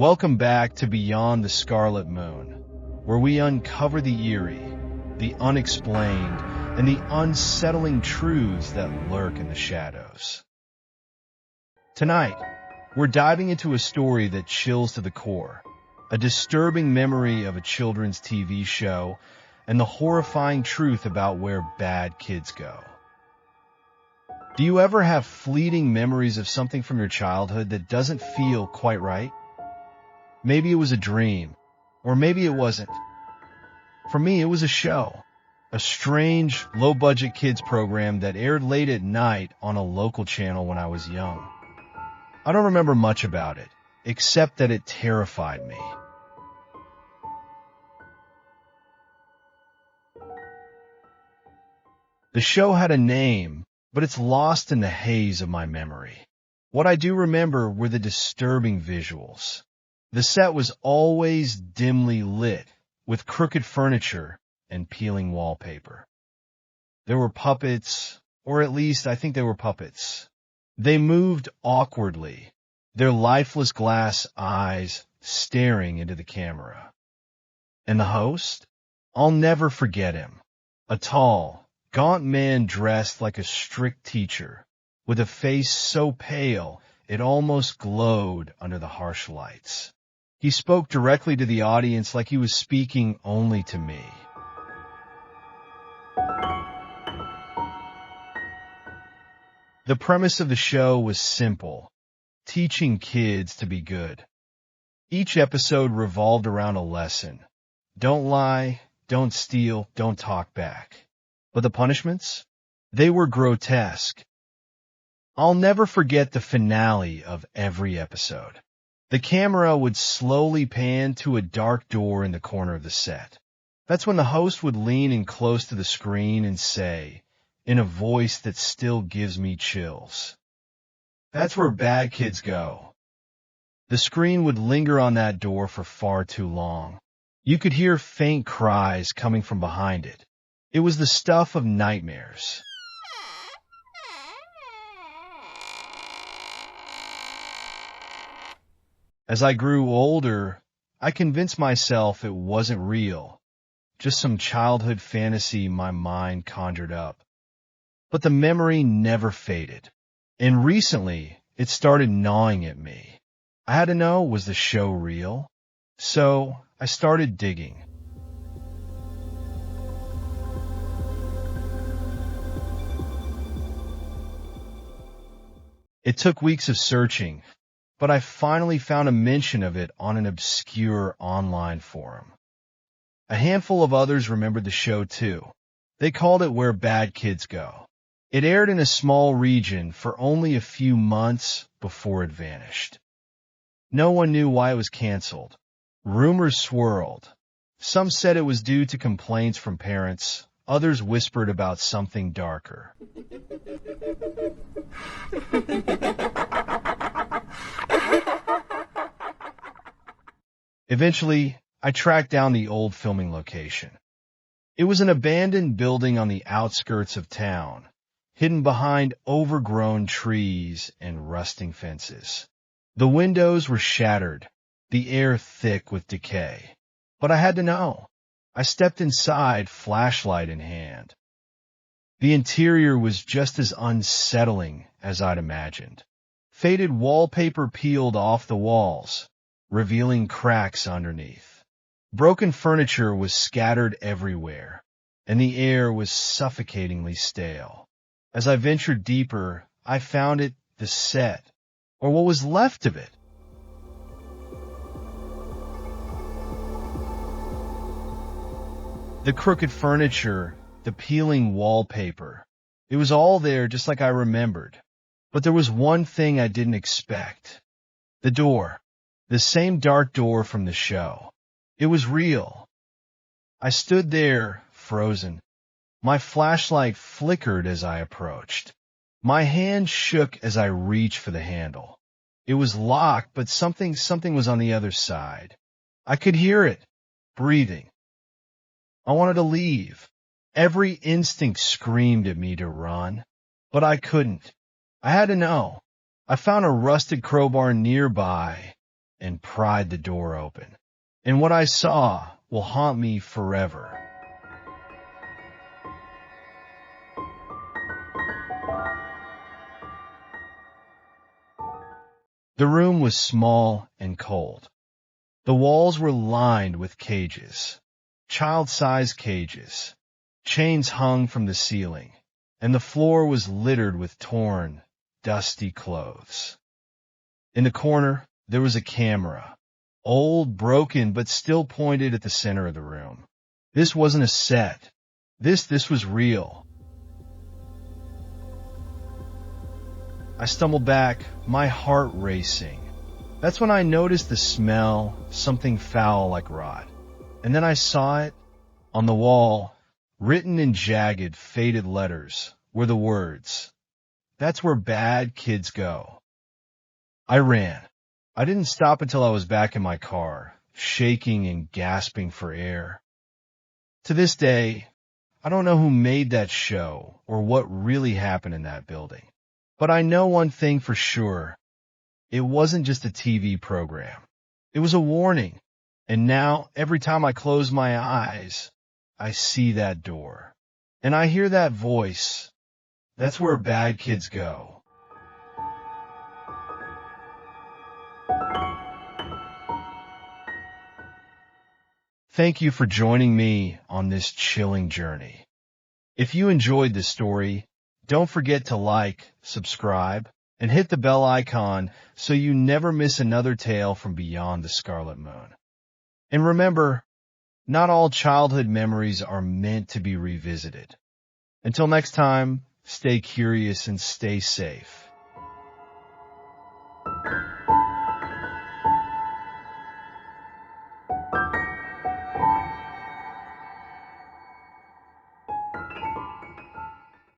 Welcome back to Beyond the Scarlet Moon, where we uncover the eerie, the unexplained, and the unsettling truths that lurk in the shadows. Tonight, we're diving into a story that chills to the core, a disturbing memory of a children's TV show, and the horrifying truth about where bad kids go. Do you ever have fleeting memories of something from your childhood that doesn't feel quite right? Maybe it was a dream, or maybe it wasn't. For me, it was a show, a strange, low-budget kids program that aired late at night on a local channel when I was young. I don't remember much about it, except that it terrified me. The show had a name, but it's lost in the haze of my memory. What I do remember were the disturbing visuals. The set was always dimly lit, with crooked furniture and peeling wallpaper. There were puppets, or at least I think they were puppets. They moved awkwardly, their lifeless glass eyes staring into the camera. And the host? I'll never forget him. A tall, gaunt man dressed like a strict teacher, with a face so pale it almost glowed under the harsh lights. He spoke directly to the audience like he was speaking only to me. The premise of the show was simple, teaching kids to be good. Each episode revolved around a lesson. Don't lie, don't steal, don't talk back. But the punishments? They were grotesque. I'll never forget the finale of every episode. The camera would slowly pan to a dark door in the corner of the set. That's when the host would lean in close to the screen and say, in a voice that still gives me chills, "That's where bad kids go." The screen would linger on that door for far too long. You could hear faint cries coming from behind it. It was the stuff of nightmares. As I grew older, I convinced myself it wasn't real, just some childhood fantasy my mind conjured up. But the memory never faded, and recently it started gnawing at me. I had to know, was the show real? So I started digging. It took weeks of searching, but I finally found a mention of it on an obscure online forum. A handful of others remembered the show too. They called it Where Bad Kids Go. It aired in a small region for only a few months before it vanished. No one knew why it was canceled. Rumors swirled. Some said it was due to complaints from parents. Others whispered about something darker. Eventually, I tracked down the old filming location. It was an abandoned building on the outskirts of town, hidden behind overgrown trees and rusting fences. The windows were shattered, the air thick with decay. But I had to know. I stepped inside, flashlight in hand. The interior was just as unsettling as I'd imagined. Faded wallpaper peeled off the walls, revealing cracks underneath. Broken furniture was scattered everywhere, and the air was suffocatingly stale. As I ventured deeper, I found it the set, or what was left of it. The crooked furniture, the peeling wallpaper. It was all there just like I remembered. But there was one thing I didn't expect. The door. The same dark door from the show. It was real. I stood there, frozen. My flashlight flickered as I approached. My hand shook as I reached for the handle. It was locked, but something was on the other side. I could hear it, breathing. I wanted to leave. Every instinct screamed at me to run, but I couldn't. I had to know. I found a rusted crowbar nearby and pried the door open. And what I saw will haunt me forever. The room was small and cold. The walls were lined with cages, child-sized cages. Chains hung from the ceiling, and the floor was littered with torn, dusty clothes. In the corner, there was a camera, old, broken, but still pointed at the center of the room. This wasn't a set. This was real. I stumbled back, my heart racing. That's when I noticed the smell, something foul like rot. And then I saw it on the wall, written in jagged, faded letters, were the words, "That's where bad kids go." I ran. I didn't stop until I was back in my car, shaking and gasping for air. To this day, I don't know who made that show or what really happened in that building. But I know one thing for sure. It wasn't just a TV program. It was a warning. And now, every time I close my eyes, I see that door. And I hear that voice. That's where bad kids go. Thank you for joining me on this chilling journey. If you enjoyed this story, don't forget to like, subscribe, and hit the bell icon so you never miss another tale from beyond the Scarlet Moon. And remember, not all childhood memories are meant to be revisited. Until next time, stay curious and stay safe.